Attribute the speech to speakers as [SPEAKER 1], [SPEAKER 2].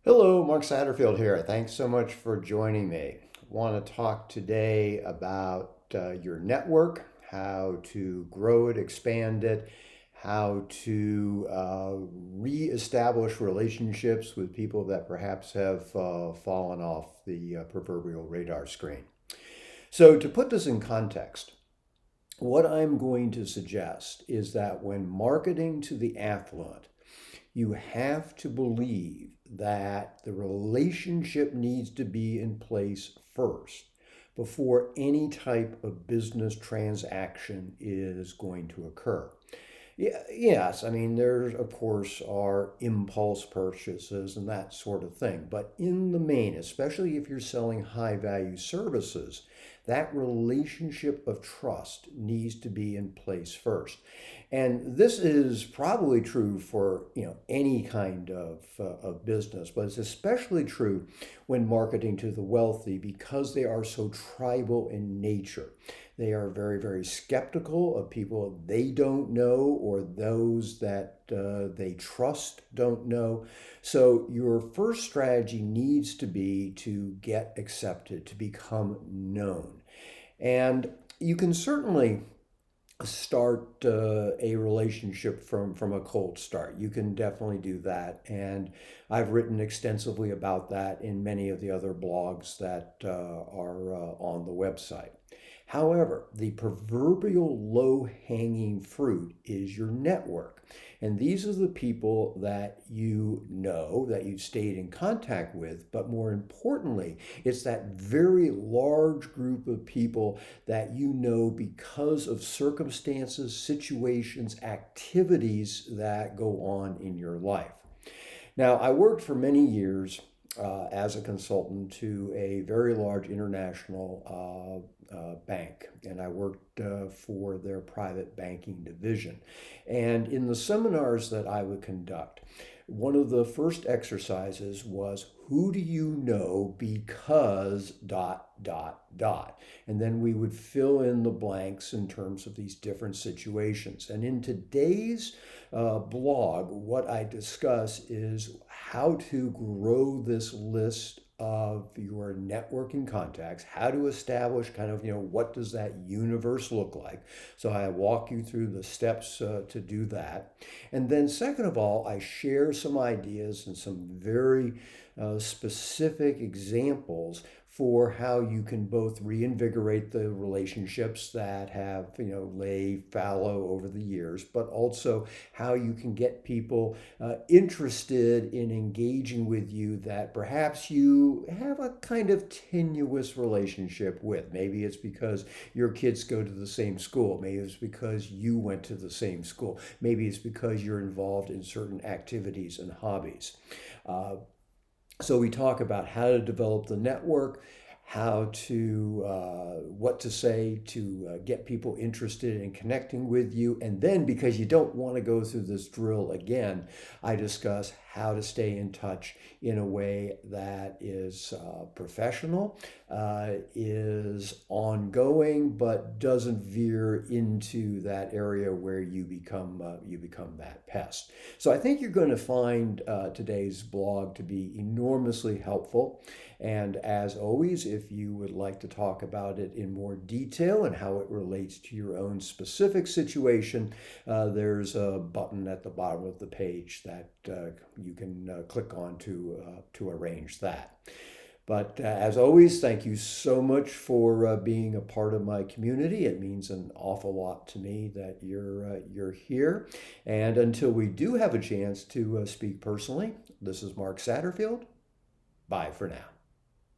[SPEAKER 1] Hello, Mark Satterfield here. Thanks so much for joining me. Want to talk today about your network, how to grow it, expand it, how to reestablish relationships with people that perhaps have fallen off the proverbial radar screen. So, to put this in context, what I'm going to suggest is that when marketing to the affluent, you have to believe that the relationship needs to be in place first before any type of business transaction is going to occur. Yeah, yes, I mean, there, of course, are impulse purchases and that sort of thing. But in the main, especially if you're selling high value services, that relationship of trust needs to be in place first. And this is probably true for any kind of business, but it's especially true when marketing to the wealthy because they are so tribal in nature. They are very, very skeptical of people they don't know or those that they trust don't know. So, your first strategy needs to be to get accepted, to become known. And you can certainly start a relationship from a cold start. You can definitely do that. And I've written extensively about that in many of the other blogs that are on the website. However, the proverbial low hanging fruit is your network. And these are the people that you know, that you've stayed in contact with. But more importantly, it's that very large group of people that you know because of circumstances, situations, activities that go on in your life. Now, I worked for many years as a consultant to a very large international bank, and I worked for their private banking division. And in the seminars that I would conduct, one of the first exercises was who do you know because dot dot dot, and then we would fill in the blanks in terms of these different situations. And in today's blog, what I discuss is how to grow this list of your networking contacts, how to establish kind of, what does that universe look like. So I walk you through the steps to do that. And then second of all, I share some ideas and some very specific examples for how you can both reinvigorate the relationships that have, lay fallow over the years, but also how you can get people interested in engaging with you that perhaps you have a kind of tenuous relationship with. Maybe it's because your kids go to the same school. Maybe it's because you went to the same school. Maybe it's because you're involved in certain activities and hobbies. So we talk about how to develop the network, how to what to say to get people interested in connecting with you, and then because you don't want to go through this drill again, I discuss how to stay in touch in a way that is professional, is ongoing, but doesn't veer into that area where you become that pest. So I think you're going to find today's blog to be enormously helpful. And as always, if you would like to talk about it in more detail and how it relates to your own specific situation, there's a button at the bottom of the page that you can click on to arrange that. But as always, thank you so much for being a part of my community. It means an awful lot to me that you're here. And until we do have a chance to speak personally, this is Mark Satterfield. Bye for now.